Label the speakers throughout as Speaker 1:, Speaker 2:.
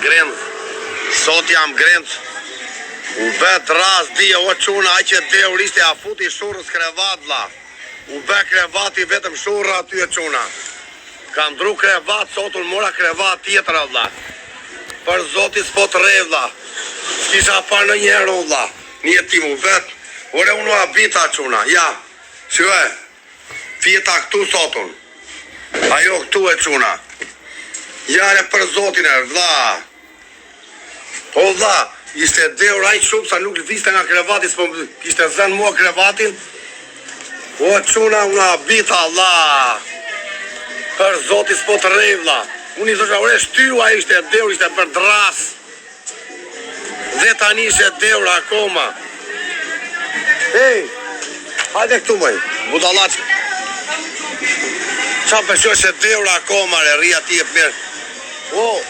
Speaker 1: grend. Sot jam grend. U bet ras dia o çuna ai që deur ishte a futi shurrës krevat vlla. U bë krevati vetëm shurra aty e çuna. Kam dru krevat sot unë mora krevat tjetër vlla. Për zoti s'po të rre vlla. Kisha parë ndonjëherë vlla. Një jetim u vet. Ore unë habita çuna. Ja. Shikoj. Fjeta këtu sotun. Ajo këtu e çuna. Jare për zotin e vlla. Po vlla, ishte deur ai shumë sa nuk lëvizte nga krevati, s'po kishte zënë mua krevatin. O çuna unë habita vlla. Për zotin s'po të rrej vlla. Unë i thosha ore shtyu ai ishte deur, ishte për dras. Dhe tani ishte deur akoma. Hey, hajde këtu mëj, budalac. Qa përshoj se deur akoma re, rria ti e përë. O,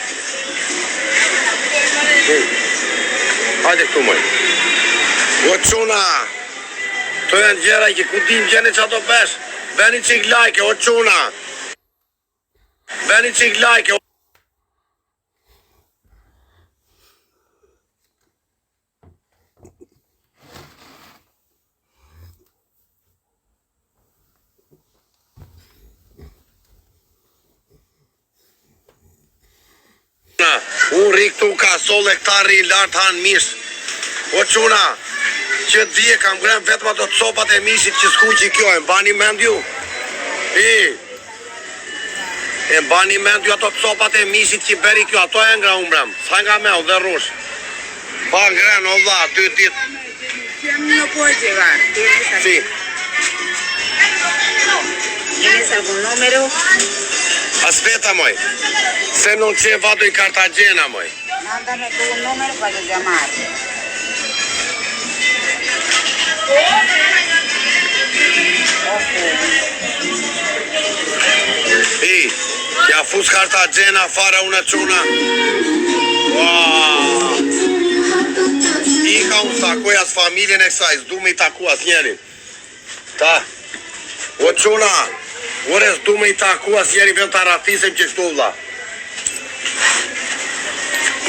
Speaker 1: hey, hajde këtu mëj. O quna, to janë gjera i ki ku dim gjene qa to pesh. Beni qik like, o quna. Beni qik like, o. Unë ri këtu ka solle këta ri lartë hanë mish. O quna, që dje kam grem vetëm ato copat e mishit që s'kuqi kjo, e mbani mend ju? E mbani mend ju ato copat e mishit që beri kjo, ato e ngra unë brem, sa nga me u dhe rush. Pa ngren o dha, 2 dit.
Speaker 2: No puedo llegar.
Speaker 1: Si.
Speaker 2: ¿Tienes algún número?
Speaker 1: Aspetta moj, se non c'è vado in Cartagena moj.
Speaker 2: Mándame tu número para llamar.
Speaker 1: Ja fus Cartagena fara una çuna. Wow. Iha unë takoj as familjen e kësaj, s'du me i taku as njerin. Ta. O çuna, ore s'du me i taku as njerin, vjen të ratisem që shtu vlla.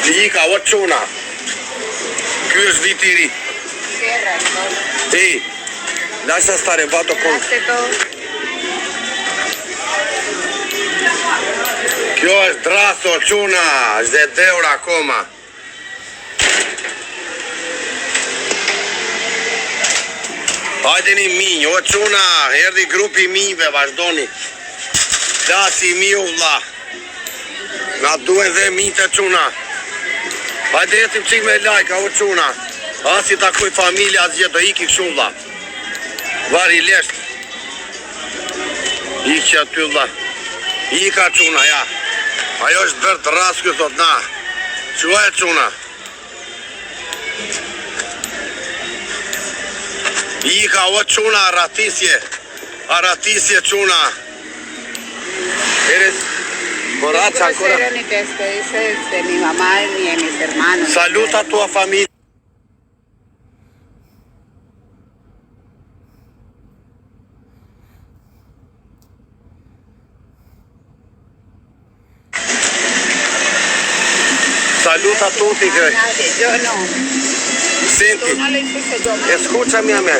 Speaker 1: Ika, o çuna. Ky është viti i ri. Lascia stare, vado con. Kjo është draso, quna, është dhe deur akoma. Hajdeni minj, o quna, erdi grupi minjve, vazhdoni. Lasi miu vlla. Nga duen dhe minj të quna. Hajde jetim qik me lajka, o quna. Asi takoj familja, asgje do iki këshu vlla. Vari lesht. Iki aty vlla. Ika quna, ja. Ajo është bërë të rasë kjo thot, na. Qua e quna? Ika, o quna, aratisje quna. Eres borracha ancora?
Speaker 2: Ni te dices de mi mamá ni de mis hermanos.
Speaker 1: Saluta a tua familia. Saluta a tutti.
Speaker 2: Yo no.
Speaker 1: Senti,
Speaker 2: No le hiciste yo.
Speaker 1: escúchame a me.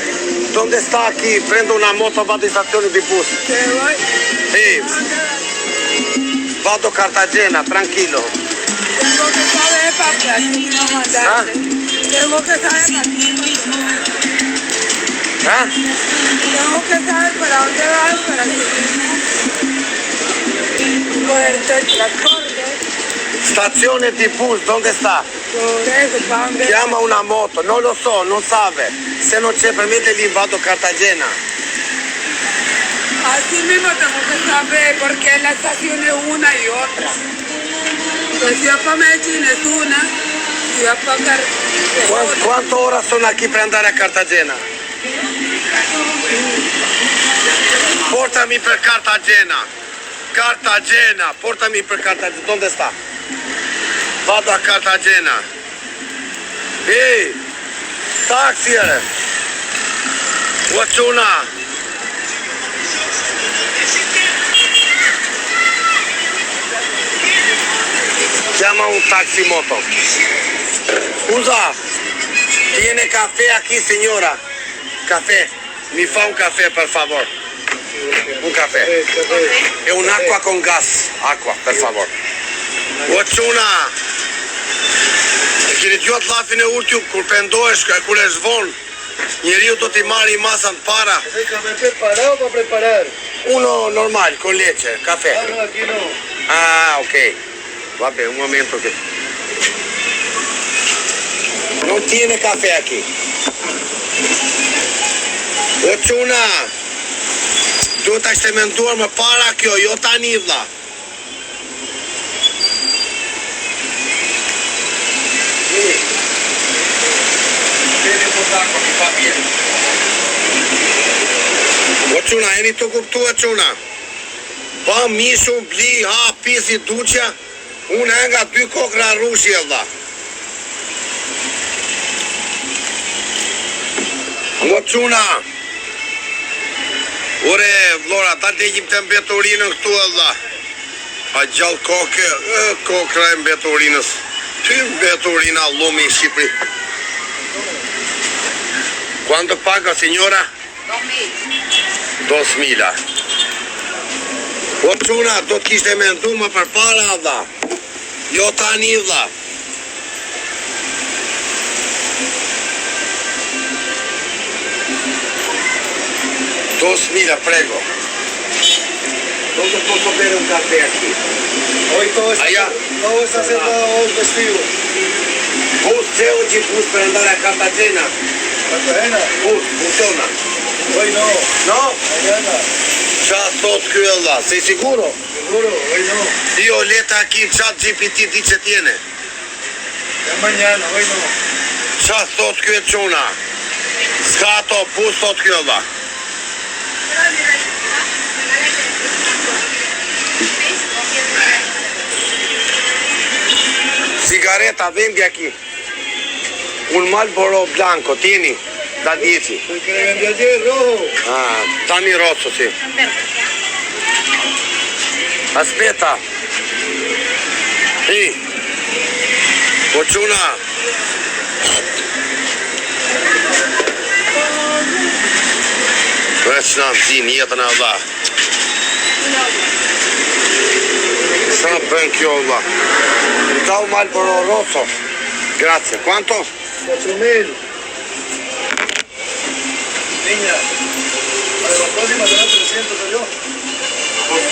Speaker 1: ¿Dónde está aquí? Prendo una moto, vado in stazione di bus.
Speaker 2: ¿Te voy?
Speaker 1: Vado a Cartagena, tranquillo.
Speaker 2: Tengo que saber para que así no mandaste. Tengo que saber para Tengo que saber para dónde vas para que poderte transporte.
Speaker 1: Stazione di bus, ¿dónde sta?
Speaker 2: Por eso, ¿para dónde?
Speaker 1: Chiama una moto, non lo so, non sabe. Se non c'è per me lì vado a Cartagena.
Speaker 2: Así mismo tengo que saber porque la estación es una y otra. Pues si va para Medellín es una, si va para Cartagena.
Speaker 1: Quanto ora sono qui per andare a Cartagena? Portami per Cartagena. Cartagena, portami per Cartagena. Dove sta? Vado a Cartagena. Taxi ere. Uačuna. Chiama un taximoto. Scusa, tiene caffè aquí, signora? Caffè. Mi fa un caffè, per favor. Un caffè. E un'acqua con gas. Acqua, per favor. O çuna. E keni dëgjuar llafin e ultiu kur pendohesh, kur e zvon, njeriu do t'i marri masën para.
Speaker 3: ¿Café preparado para preparar?
Speaker 1: Uno normal, con leche, caffè.
Speaker 3: Ah, no, aquí no.
Speaker 1: Ah, ok. Vabbè, un momento che... Non tiene caffè aquí. O çuna, duhet ta ishte menduar më para kjo, jo tani vlla. Tiene potaco, mi fa bene. O çuna, jeni të kuptuar çuna. Pa mishun, bli, ha, pisi, duqja, unë e nga 2 kokra rushi e vlla. O çuna, ore, Vlora, ta dejgjim të mbetorinën këtu e vlla. A gjallë koke, kokra e mbetorinës. Ty mbetorina lumi i Shqipëri. Quanto paga, signora? 2.000. O çuna, do t'kishte mendu më përpara vlla. Jo tani vlla. $2.000, prego. ¿Dónde puedo ver un café aquí?
Speaker 3: Hoy todo está,
Speaker 1: Allá.
Speaker 3: todo está cerrado hoy festivo.
Speaker 1: Bus, c'è oggi bus per andare a Cartagena?
Speaker 3: Cartagena,
Speaker 1: Bus, funziona?
Speaker 3: hoy no.
Speaker 1: No?
Speaker 3: Mañana,
Speaker 1: Qa thot ky vlla, sei sicuro?
Speaker 3: seguro, hoy no.
Speaker 1: Io leta aquí chat GPT di që tiene.
Speaker 3: Ya mañana, hoy no.
Speaker 1: Qa thot ky e çuna? S'ka ato bus thot ky vlla. Sigareta vendi aquí. Un Marlboro Blanco, tieni? Da 10.
Speaker 3: El que le vendí ayer, rojo.
Speaker 1: Ah, tani rosso, sì. Aspetta. Ehi. O çuna. Veç në amëzin jetën e Allah. Sa bën kjo Allah? Mi dau Marlboro Rosso. Grazie. Quanto?
Speaker 3: 4.000. Niña, para la próxima será 300 yo.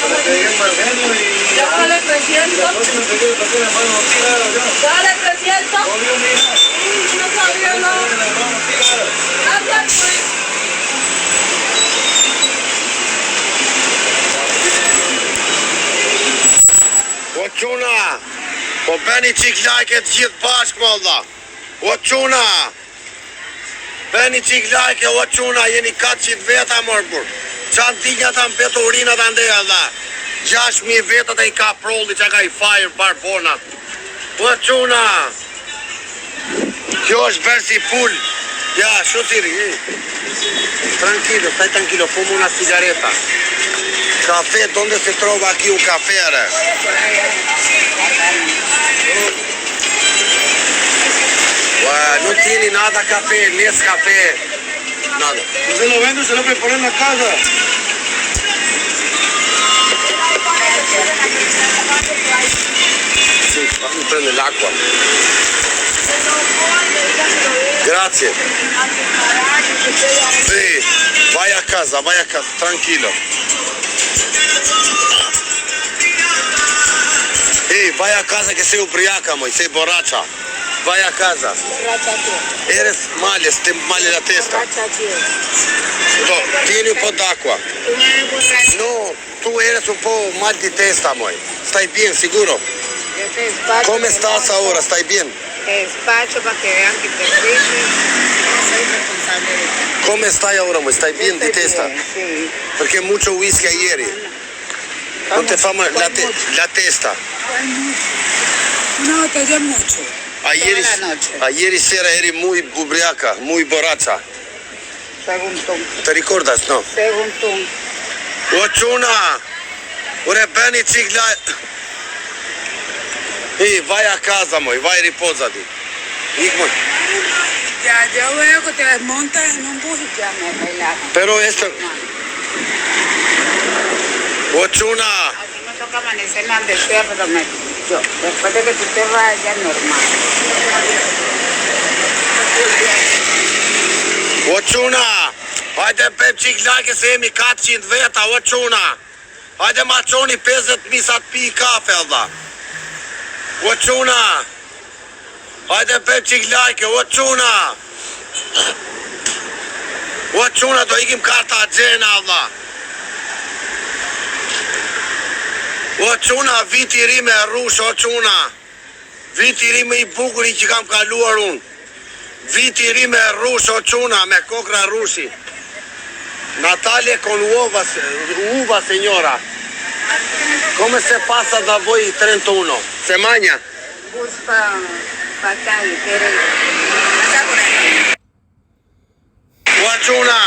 Speaker 3: Para que lleguen más menos y...
Speaker 4: Dale
Speaker 3: La
Speaker 4: 300.
Speaker 3: próxima te quiero tocar la mano, tira ya.
Speaker 4: Dale 300.
Speaker 3: Obvio, mija.
Speaker 4: No sabía, no.
Speaker 3: La mano, tira.
Speaker 4: Gracias, pues.
Speaker 1: O çuna. Po bëni qik like të gjithë bashkë më Allah. O çuna. Bëni qik like, o çuna, jeni 400 veta mërë. Qanë tinja ta mbetorina të ndej Allah. 6.000 vetët e i ka prolli që ka i fajrë barbonat. O çuna. Kjo është bërë si pull. Ja, shu siri. Tranquilo, stai tranquilo, fumo una sigareta. Caffè, donde si trova aquí un caffè? No tiene nada caffè, Nescafé, nada.
Speaker 3: Se lo vendo, se lo preparo en la casa.
Speaker 1: Sì, fammi prendere l'acqua. Grazie. Sì, vai a casa, tranquillo. Ehi, vai a casa che sei ubriaca, măi, sei borracha. Vai a casa. Eres male, stai male la testa. Tieni un po' d'acqua. No, tu eres un po' mal di testa, măi. Stai bien, sicuro? Come estás ahora? ¿Stai bien?
Speaker 5: Te despacho para que vean que te rinde. No soy responsable de ti.
Speaker 1: Come stai ahora, măi? Stai bien di testa?
Speaker 5: Sí.
Speaker 1: Perché mucho whisky ieri. Non te fa mal la testa.
Speaker 2: Una botella mucho.
Speaker 1: Ieri sera eri muy ubriaca, muy borracha.
Speaker 5: Según tú.
Speaker 1: Te ricordas, no?
Speaker 5: Según tú.
Speaker 1: O çuna, ure bëni qik la... vai a casa, moj, vai ripozati. Ik, moj.
Speaker 2: Ya, yo veo que te montas en un bus y ya me bailas.
Speaker 1: Pero esto... Ochuna.
Speaker 2: Así me toca amanecer en la desea, pero yo, después de que tú te vayas, ya es normal.
Speaker 1: Ochuna. Hajde pe qik like se jemi 400 veta, Ochuna. Hajde ma qoni 50.000 sa të pi kafe, Allah. Ochuna. Hajde pe qik like, Ochuna. Ochuna, do ikim karta gjena, Allah. Ochuna, viti ri me rush, Ochuna. Viti ri me I bukuri që kam kaluar unë. Viti ri me rush, Ochuna, me kokra rushi. Natalia con uva, señora. ¿Cómo se pasa da voi 31? ¿Se maña?
Speaker 2: Bus pa Cali, pero...
Speaker 1: Ochuna.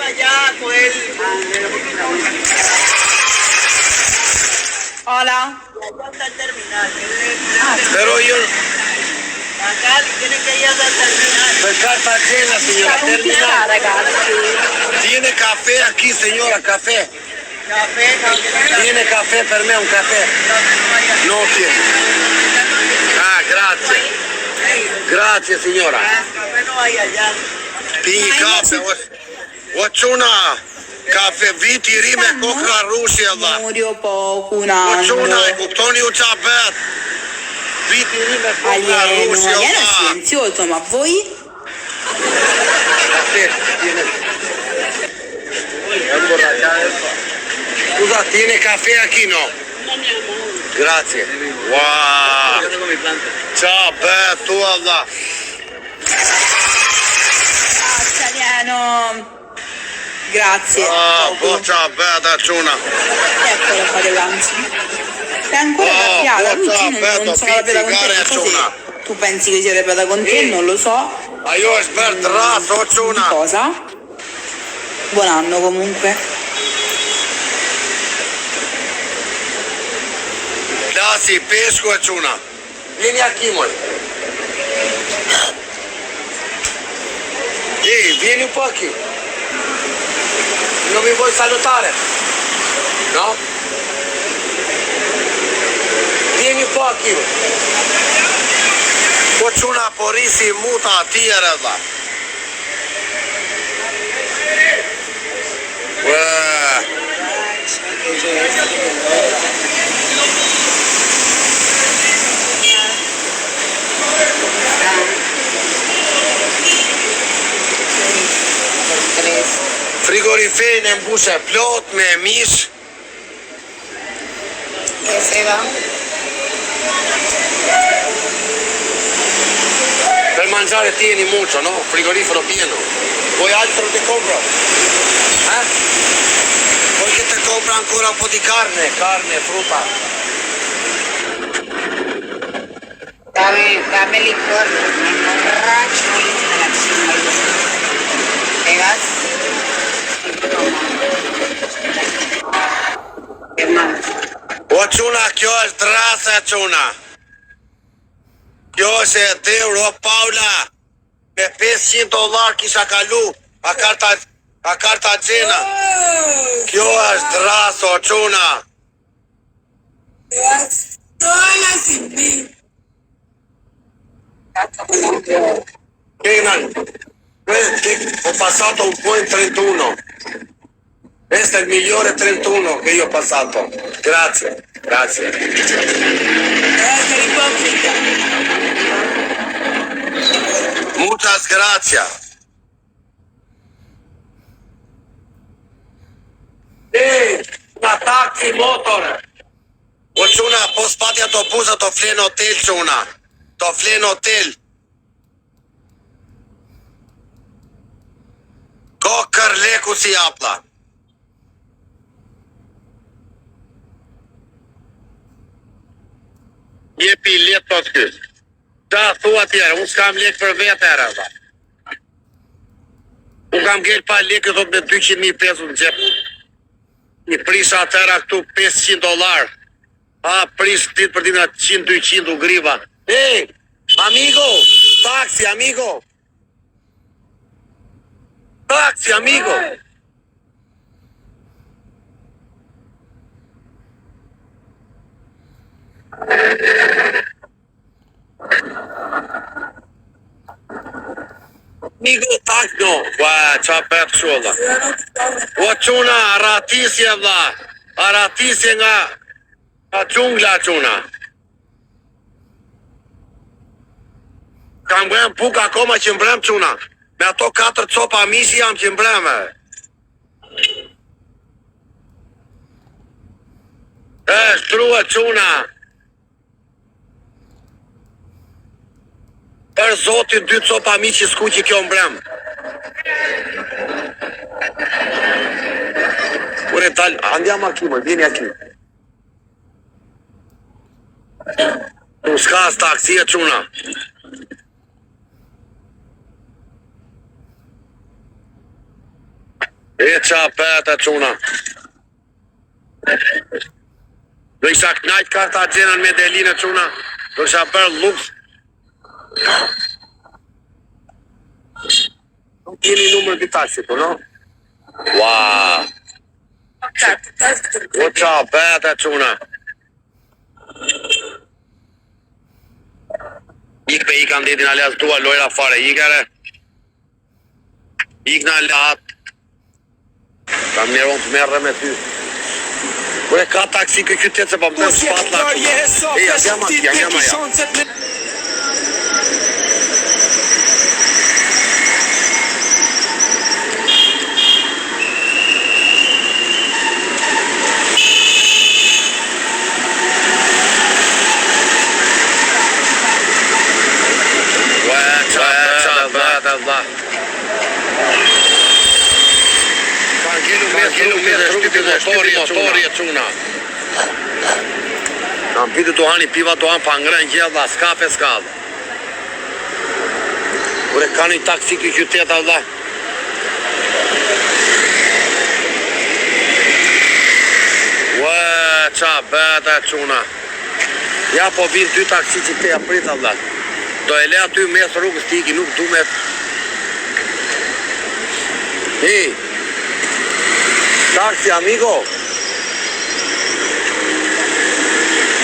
Speaker 5: Allá, pues.
Speaker 4: Hola.
Speaker 5: Ya está el terminal.
Speaker 1: Pero yo...
Speaker 5: Acá tiene que ir hasta el terminal.
Speaker 1: Per carta llena, señora. Terminal.
Speaker 4: Ragazzi.
Speaker 1: Tiene café aquí, señora, café.
Speaker 5: Café.
Speaker 1: Tiene café per me, un café. No tiene. Ah, grazie. Grazie, signora.
Speaker 5: Café no hay allá.
Speaker 1: Pingi kafe. Ochuna. Kafe viti ri me kokra rushi, Allah.
Speaker 4: Murio po un
Speaker 1: Ochuna, e
Speaker 4: anno.
Speaker 1: kuptoni u qa bet. Viti ri me kokra
Speaker 4: Alieno,
Speaker 1: rushi,
Speaker 4: alieno
Speaker 1: Allah.
Speaker 4: silenzioso, ma voi?
Speaker 1: Café, tiene... Scusa, tiene caffè aquí, no? Grazie. Wow.
Speaker 3: Yo tengo mi planta.
Speaker 1: Ciao, beh, tu Allah.
Speaker 4: Grazie, alieno. Grazie.
Speaker 1: Ah, ciao, beh, da ciuna.
Speaker 4: Eccolo qua dell'anzi. Sei ancora arrabbiata, Luigi, non sono arrabbiata con te, non so se tu pensi che sia arrabbiata con te, non lo so.
Speaker 1: Ajo është bërë të ras, o
Speaker 4: Di
Speaker 1: ciuna.
Speaker 4: cosa? Buon anno comunque.
Speaker 1: Klasi, peshku e ciuna. Vieni aquí, moj. Vieni un po' aquí. Non mi vuoi salutare? No? Vieni un po' aquí. Po ciuna porisi muta atire dha. Frigoriferin e mbushe plot me mish.
Speaker 2: ¿Qué se va?
Speaker 1: Per mangiare tieni mucho, no? Frigorifero pieno. Vuoi altro ti compro? Vuoi che ti compro ancora un po' di carne, frutta?
Speaker 2: Dame licor, me emborracho y me la chinga. ¿Pegas? ¿Qué más?
Speaker 1: O quna, kjo është drasa quna. Kjo është e të euro, Paula. Me $500 kisha kalu. A karta gjena. Kjo është drasa o quna.
Speaker 2: Te vas sola sin mí.
Speaker 1: Ho passato un buon 31. Questo è il migliore 31 che io ho passato. Grazie. Muchas gracias. Una taxi motor. O quna, po s'pati autobusa të flenë hotel quna. Të flenë hotel. Ko kërleku si japla. Jepi letë të t'ky. Ta thua tjera, unë s'kam lekë për vete era. Unë kam gjerë pa lekë, thot me 200.000 pesu në gjepë. Një prisha atëra këtu $500. Prish dit për ditë 100-200 u griva. Amigo, taksi, amigo. Taksi, amigo. Amigo, taksi, no. Qa pet sholla. O quna, aratisje vla. Aratisje nga gjungla quna. Kam mbrem puka akoma që mbrem quna. Me ato 4 copa mishi jam që mbreme. Shtrua quna. Për zotin 2 copa mishi s'ku që kjo mbrem. Ure tal, andiamo aquí, vieni aquí. Tu s'ka taksi e quna. Qa peta quna. Do isha knajt Cartagena në Medellin e quna. Do isha bërë luks. Nuk keni numër të taksi, po no? Wow. O qa peta quna. Ik pe ik kanë detin aleas tua lojra fare, ikare. Ik në aleat. Kam njeron të merre me ty. Ure ka taksi kë qytet se po më të spatla. Andiamo aquí, andiamo allá. Motori e quna. Kam pitu të hani piva të hanë pa ngrën gjitha, s'kape s'kallë. Ure ka një taksi këj qytet Allah. Ue, qa beta e quna. Ja po vinë 2 taksi që te aprit Allah. Do e le aty mes rrugës tiki, nuk du me... Taxi, amigo.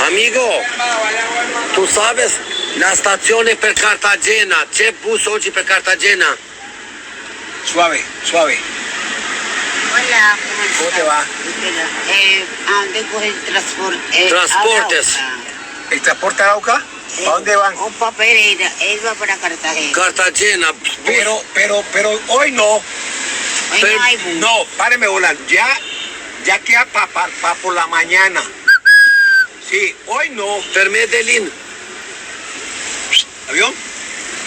Speaker 1: Amigo, tú sabes la estación per Cartagena. ¿Qué bus hoy per Cartagena?
Speaker 3: Suave, suave.
Speaker 5: Hola,
Speaker 3: ¿Cómo te va?
Speaker 5: ¿Dónde coge el transporte?
Speaker 1: Transportes.
Speaker 3: ¿El transporte a Arauca? ¿A dónde van?
Speaker 5: Un papel, él va para Cartagena.
Speaker 1: Cartagena.
Speaker 3: Pero hoy no.
Speaker 5: Hoy no hay bus.
Speaker 3: No, páreme, Olan. Ya queda pa por la mañana. Sí, hoy no.
Speaker 1: Per Medellín.
Speaker 3: ¿Avión?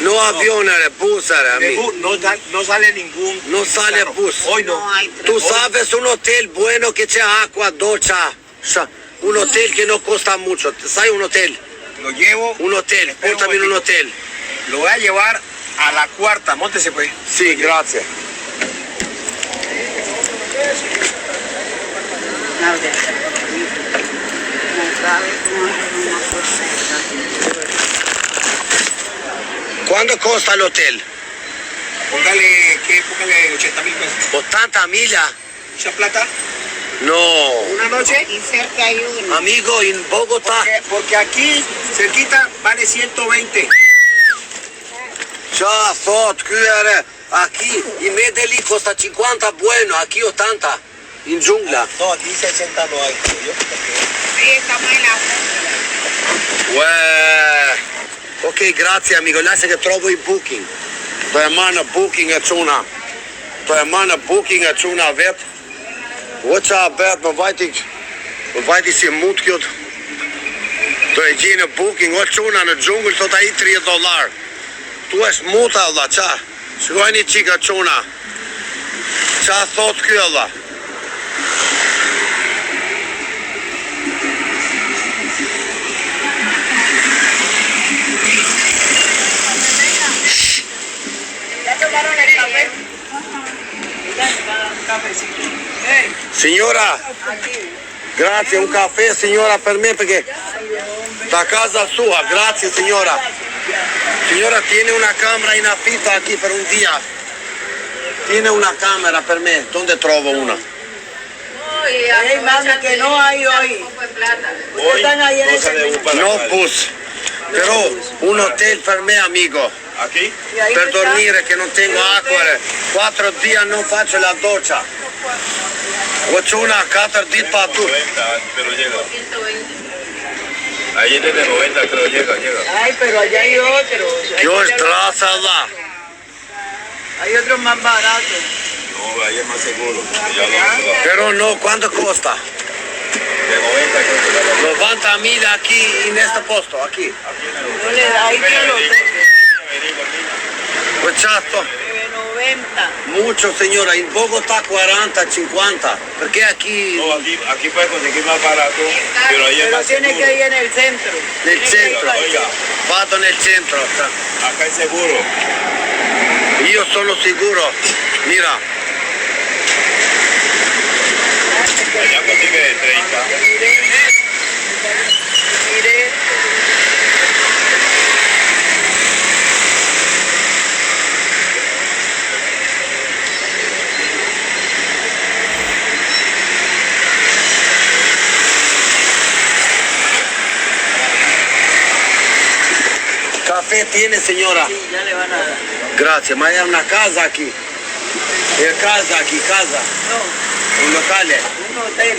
Speaker 1: No avión, bus, amigo.
Speaker 3: No sale ningún.
Speaker 1: No sale
Speaker 3: carro.
Speaker 1: bus.
Speaker 3: Hoy no.
Speaker 5: No hay
Speaker 1: Tú sabes un hotel bueno que c'è acqua, doccia. Un hotel que no costa mucho. ¿Sabes un hotel?
Speaker 3: Lo llevo.
Speaker 1: Un hotel.
Speaker 3: Espera un
Speaker 1: Pórtame en un
Speaker 3: momentico.
Speaker 1: hotel.
Speaker 3: Lo voy a llevar a la cuarta. Móntese, pues.
Speaker 1: Sí, gracias. ¿Cuánto costa el hotel?
Speaker 3: Póngale 80.000 pesos.
Speaker 1: 80 millas.
Speaker 3: ¿Mucha plata?
Speaker 1: No.
Speaker 3: ¿Una noche?
Speaker 5: Aquí cerca hay uno.
Speaker 1: Amigo, en Bogotá.
Speaker 3: Porque aquí, cerquita, vale 120.
Speaker 1: Ya, thot, kyere. Aquí, en Medellín costa 50 bueno, aquí 80. En jungla.
Speaker 3: No, aquí 60 no hay.
Speaker 5: Ahí estamos en la
Speaker 1: Ok, grazie amico, lascia che trovo il booking. Do e marrë në booking e quna. Vet. O qa bet, më vajti si mut kjo. Do e gjenë në booking, o quna në gjungël, thot a i $30. Tu është muta, Allah, qa? Shkoj një qika quna. Qa thot kjo, Allah? Signora, Grazie, un caffè signora per me perché da casa sua, grazie signora. Signora tiene una camera in affitto aquí per un día. Tiene una camera per me, ¿dónde trovo una?
Speaker 5: Hey, mami, que no hay hoy.
Speaker 3: Hoy
Speaker 5: Están ahí en
Speaker 3: no
Speaker 5: ese
Speaker 3: sale
Speaker 5: mismo.
Speaker 3: para
Speaker 1: No
Speaker 3: acá.
Speaker 1: bus, però un hotel per me amigo.
Speaker 3: ¿Aquí?
Speaker 5: Y ahí
Speaker 1: Per
Speaker 5: está.
Speaker 1: dormire che non tengo acqua, 4 giorni non faccio la doccia. Faccio una 4 giorni pa tu.
Speaker 3: 90, pero llega. Ahí es de 90, creo, llega.
Speaker 5: Ay, pero allá hay otros.
Speaker 1: Kjo është drasa Allah.
Speaker 5: Hay otros más baratos.
Speaker 3: No, ahí es más seguro. Ya lo hemos probado.
Speaker 1: Però no, quanto costa?
Speaker 3: De 90 creo que la
Speaker 1: 90.000 aquí in este posto, aquí.
Speaker 5: No le da, ahí tiene los
Speaker 1: Esatto.
Speaker 5: de 90.
Speaker 1: Mucho signora, in Bogotà 40, 50, perché aquí
Speaker 3: No, aquí puedes conseguir más barato, pero ahí es
Speaker 5: Pero
Speaker 3: más
Speaker 5: tiene
Speaker 3: seguro.
Speaker 5: que ir en el centro.
Speaker 1: nel centro.
Speaker 3: Oiga,
Speaker 1: Vado nel centro.
Speaker 3: acá es seguro.
Speaker 1: Io sono sicuro. Mira,
Speaker 3: Allá consigue de 30.
Speaker 5: Mire.
Speaker 1: caffè tiene signora?
Speaker 5: Sí, ya le van a dar.
Speaker 1: Grazie, ma è una casa aquí. È casa aquí, casa.
Speaker 5: No,
Speaker 1: Un locale.
Speaker 5: un hotel.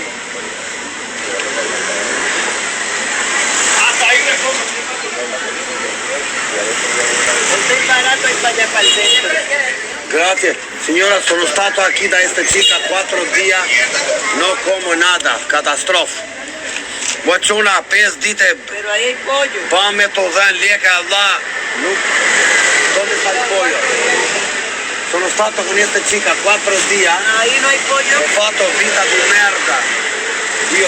Speaker 3: Hasta ahí me pongo.
Speaker 5: Hotel barato y para allá para el centro.
Speaker 1: Grazie. Signora, sono stato qui da este circa 4 giorni. Non como nada. Catastrofe. Faccio una 5 dite.
Speaker 5: Pero ahí hay pollo.
Speaker 1: Pa me të dhen leka Allah. Nuk. Dove sta il pollo? Sono stato con este circa 4 giorni.
Speaker 5: Ahí no hay pollo.
Speaker 1: Ho fatto vita di merda. Io.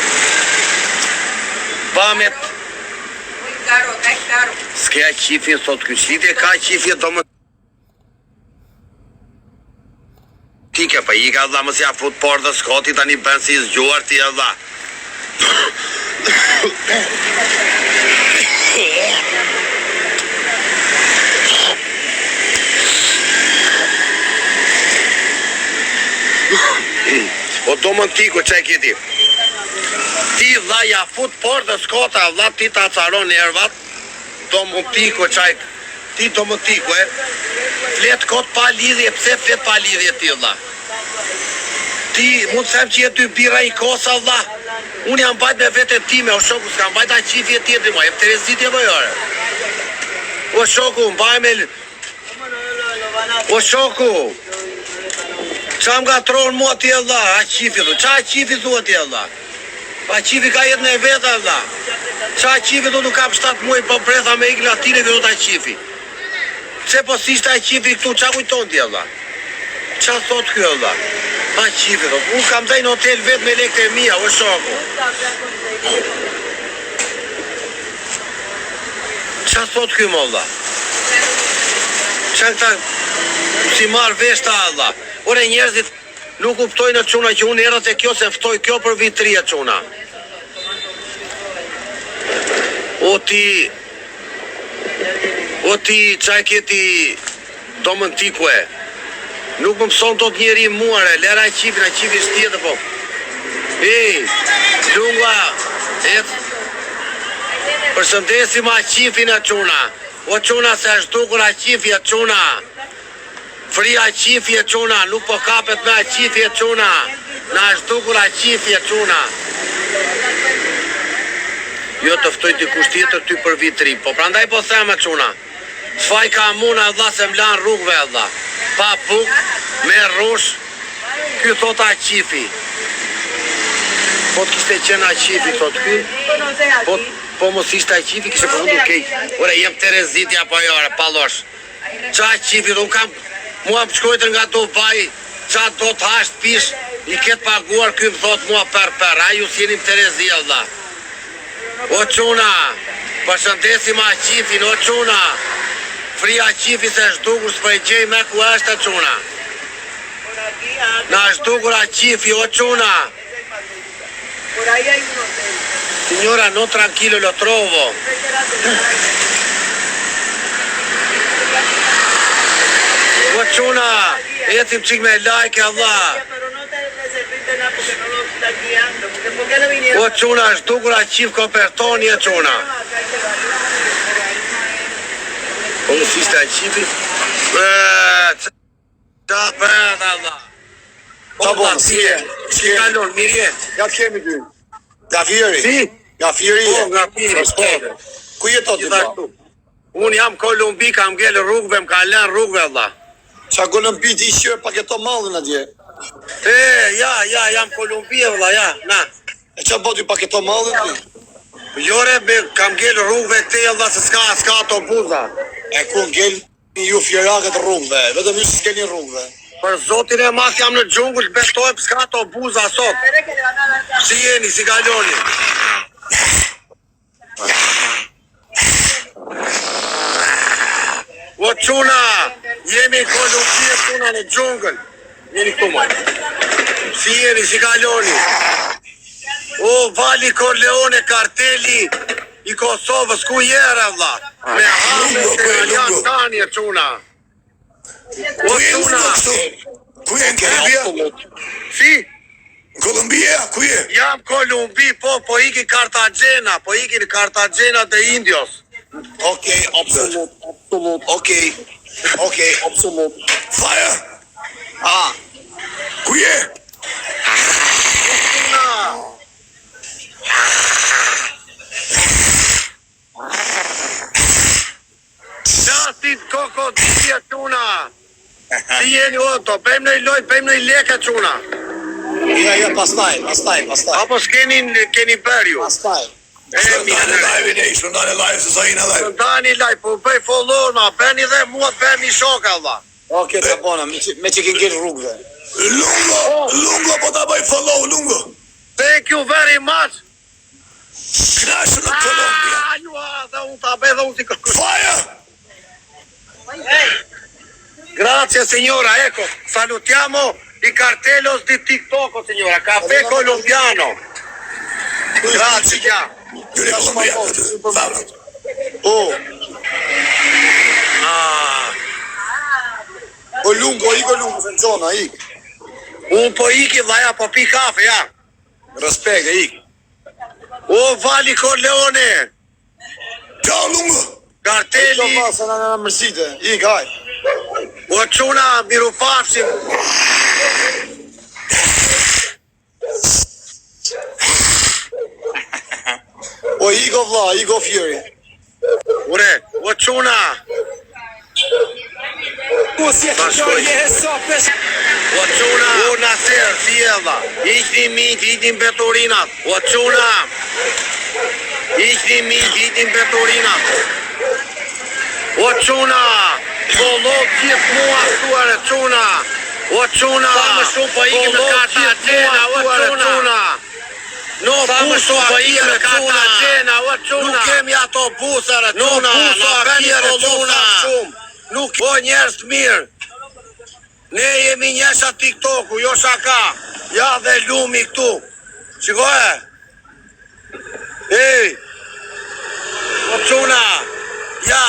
Speaker 1: Pa me.
Speaker 5: Muy caro, acá es caro.
Speaker 1: S'ka qifin sot ky shitje, ka qifje do më... Tike, pa i ka Allah mësë ja fut por dhe skoti tani ben si zgjuar ti Allah. O do më tiko që e kiti. Ti vlla ja fut por dhe skota vlla ti ta caron ervat. Do më tiko qaj. Ti do më tiko flet kot pa lidhje, pse flet pa lidhje ti vlla? Ti mund të them që je ty bira i kosa vlla. Unë jam bajt me vete time, o shoku s'kam bajt a qifje tjetri ma, jem Terezitje vojore. O shoku, mbaj me... O shoku, qa m'ga tronë mua ti vlla, a qifi thu, qa qifi thua ti vlla? Pa qifi ka jetë në e veta vlla. Qa qifi thu nuk kam 7 muaj po pretha me ikla tine këtu ta qifi. Pse po si shta qifi këtu, qa kujton ti vlla? Qa thot kjo vlla? Pa qifi thot, unë kam dhej në hotel vetë me lekte e mia, o shoku. Qa thot kjo më vlla? Qa këta si marrë vesh ta vlla? Ore njerëzit nuk kuptojnë çuna që unë erët e kjo se ftoj kjo për vitria çuna. O ti çaj keti do më tikue. Nuk më mëson tot njeri muare, lera qifin, a qifi shtjetë po. Lunga, përshëndesim a qifin a çuna. O çuna se është dukur a qifi a çuna. Fria qifje çuna, nuk po kapet me a qifje çuna. Na është dukur a qifje çuna. Jo të ftoj dikush tjetër ty për vitri, po prandaj po them çuna. Çfaj ka muna vlla se m'lan rrugëve vlla. Pa buk, me rrush, ky thot a qifi. Po të kishte qenë a qifi, thot ky. Po mos ishte a qifi, kishte përfundur keq. Ore, jem Terezitja po jore, pallosh. Qa qifi, unë kam... Mua më shkojtër nga Dubai, qa do të hasht pish, i ketë paguar, ky më thot mua per, a ju s'jenim Terezia, vlla. O çuna, përshëndesim a qifin, o çuna. Fria qifi se është dukur s'po e gjej me ku është a çuna. Na është dukur a qifi, o çuna.
Speaker 5: Por ahí hay un hotel.
Speaker 1: Signora, no tranquillo, lo trovo. O çuna, jetim çik me like, Allah.
Speaker 5: Pero no te serviste nada porque no lo estás guiando. Porque ¿por qué le vinieron?
Speaker 1: O çuna, është dukur a qif kopertoni e çuna. O, si shte a qifi? Qa për, Allah.
Speaker 3: Ta bon, si je?
Speaker 1: Si kalon, mirje.
Speaker 3: Ja të kemi ty. Nga Fieri.
Speaker 1: Si?
Speaker 3: Nga Fieri.
Speaker 1: Po, nga Fieri.
Speaker 3: Ku jeton ti ba?
Speaker 1: Unë jam Kolumbi, kam ngellë rrugëve, më ka lënë rrugëve, Allah.
Speaker 3: Qa Kolumbi ti shqyr pak e to mallin atje.
Speaker 1: Ja, jam Kolumbi, Allah, ja, na.
Speaker 3: E qa boti pak e to mallin ti?
Speaker 1: Jore, kam ngellë rrugëve te, Allah, se s'ka autobusa.
Speaker 3: E ku ngell ju fjerakët rrugëve, vetëm ju s'keni rrugëve.
Speaker 1: Për zotin e mas jam në gjungull, betojmë s'ka autobusa sot.
Speaker 5: Espera que le van a dar.
Speaker 1: Si jeni, si kaloni? O quna, jemi Kolumbi e quna në gjungël. Jeni këtu moj. Si jeni, si kaloni? O, Vali Corleone, karteli i Kosovës, ku jere, Allah? Me hamë të janë tani e quna. O quna.
Speaker 3: Ku je në Kolumbia?
Speaker 1: Si?
Speaker 3: Në Kolumbia, ku je?
Speaker 1: Jam Kolumbi, po ikin Cartagena, po ikin Cartagena të Indios.
Speaker 3: Okej, absolut. Okej, absolut. Fire! Ku je?
Speaker 1: Qasit koko dhja quna. Si jeni oto, bëjmë në i lojt, bëjmë në i leke quna.
Speaker 3: Ja, pastaj.
Speaker 1: Apo s'keni bërë ju.
Speaker 3: Pastaj.
Speaker 1: Shëndani
Speaker 3: live, se sa jina live.
Speaker 1: Shëndani live, po bëj follow, ma bëni dhe mua bëni shok, Allah.
Speaker 3: Okej, ta bona, me që ke ngell rrugëve. Lungo, po ta bëj follow, Lungo.
Speaker 1: Thank you very much.
Speaker 3: Knashë në Kolumbia.
Speaker 1: Ju dhe unë ta bëj dhe unë si kërkush.
Speaker 3: Fire!
Speaker 1: Grazie signora, ecco, salutiamo i cartellos di TikTok, signora, caffè colombiano. Grazie, ja.
Speaker 3: Gjyre Kolumbia, favlat. O Lungo, iko Lungo, se në zona, ik.
Speaker 1: Unë po iki dhaja, po pi kafe, ja.
Speaker 3: Respekt, ik.
Speaker 1: O, Vali Corleone,
Speaker 3: Ciao, Lungo.
Speaker 1: karteli,
Speaker 3: Se në mërsite, ik, haj.
Speaker 1: o quna, miru pafshim.
Speaker 3: O iko vla, iko Fieri.
Speaker 1: Ure, o quna. O quna, o Nasir, si edha. Iqni mint, iqni beturinat. O quna. Iqni mint, iqni beturinat. O quna. Follo gjithë mua suare quna. O quna. Sa më shumë po ikim në Cartagena, o quna. No buso po ikim në Cartagena, o quna. Nuk kemi ato busare quna. Na bëni quna. Nuk po njerëz të mirë. Ne jemi njesha TikToku, jo shaka. Ja dhe lumi këtu. Shikoje. Ej. O quna. Ja.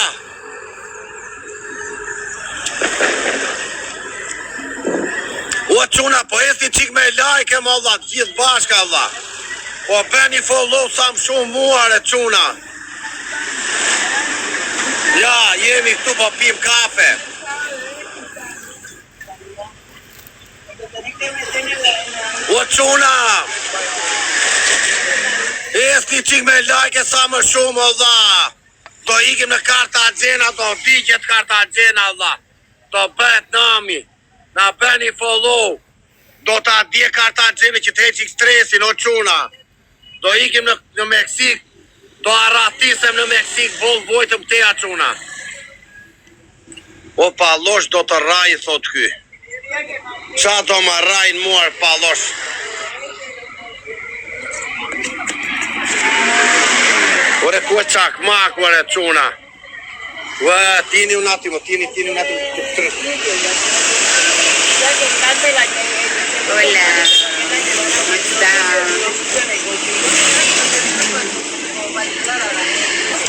Speaker 1: O quna, po esti qik me like e më Allah, gjithë bashka Allah. Po bëni follow sa më shumë muare quna. Ja, jemi këtu po pim kafe. O quna. Esti qik me like e sa më shumë Allah. Do ikim në Cartagena, do digjet Cartagena Allah. Do bëhet nami. Na bëni follow. Do ta dje Cartagena që të heqik stresin, o quna. Do ikim në Meksik. Do arratisem në Meksik, vol vojtëm teja quna. O palosh do të raj, thot ky. Qa do më rajnë muar palosh? Ore ku e qak mak, ore quna. Ue, tini un attimo, tini un attimo.
Speaker 5: Hola.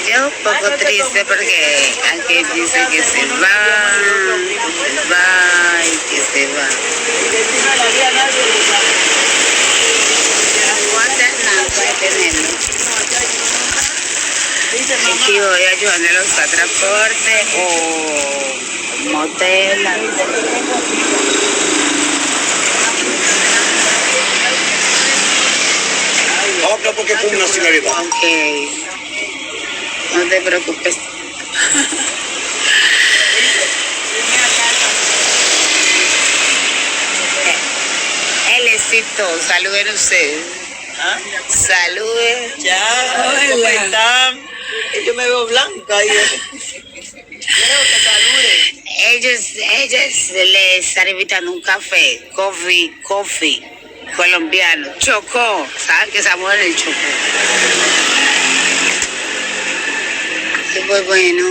Speaker 5: Yo un poco triste porque aquí dice que se va y que se va. No puedo hacer nada para detenerlo. Aquí voy ayudándolos a transporte o motel.
Speaker 1: Habla porque fue una señorita.
Speaker 5: Ok. No te preocupes. Éxito, saluden ustedes.
Speaker 6: ¿Ah?
Speaker 5: Saluden.
Speaker 6: Ya, ¿cómo están? Yo me veo blanca y quiero que saluden.
Speaker 5: Ellos les están invitando un café, coffee colombiano, Chocó, ¿saben que estamos en el Chocó? Y pues bueno.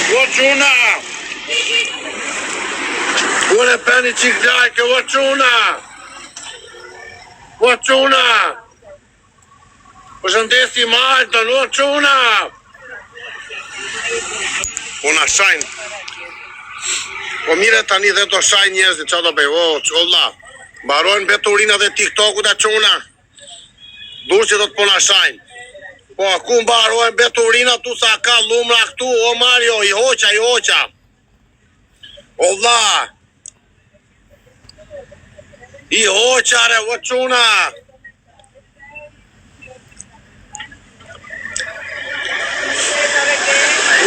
Speaker 1: Wachuna! Unë peni qik lajke, Wachuna! Përshëndesi Maltën, Wachuna! Po na shajnë. Po mire tani dhe do shajnë njerëzit, qa do bëj, qolla. Barojnë beturinat dhe TikTokut e quna. Dur që do të po na shajnë. Po ku mbarojnë beturinat tu sa ka lumra këtu, o Mario, i hoqa. O vlla. I hoqare, o quna.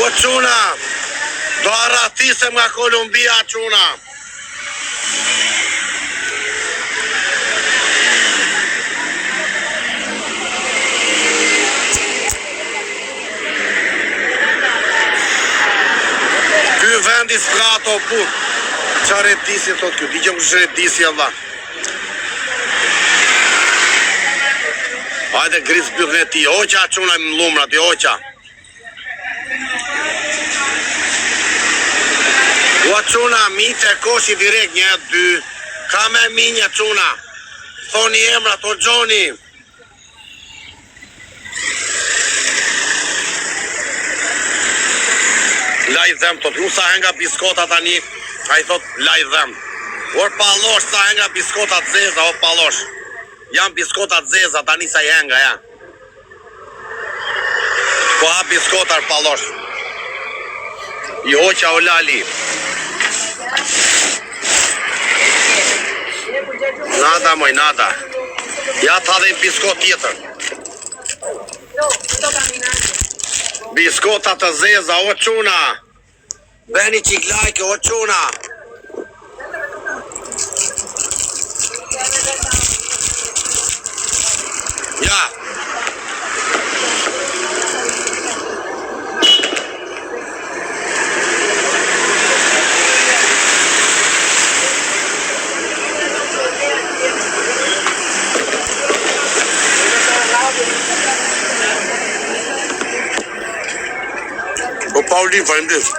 Speaker 1: O quna. Do arratisem nga Kolumbia, quna. Ky vendi s'ka o put. Qa redisi tot kjo, di që më redisi Allah. Hajde gris bjukën e ti, oqa quna më lumrat, oqa. Ua quna, mi të koshi direkt, 1, 2, ka me minja quna. Thoni emra, to Gjoni. Laj dhem, tot, ju sa henga biskota tani, a i thot, laj dhem. Or palosh, sa henga biskota të zeza, o palosh. Jam biskota të zeza, tani sa i henga, ja. Po ha biskotar palosh. I hoqa o lali. Nada, moj, nada. Ja ta dhe biskot tjetër. Biskota të zeza, o quna. Beni qik lajke, o quna. Ja. O Paulinho, vai mesmo.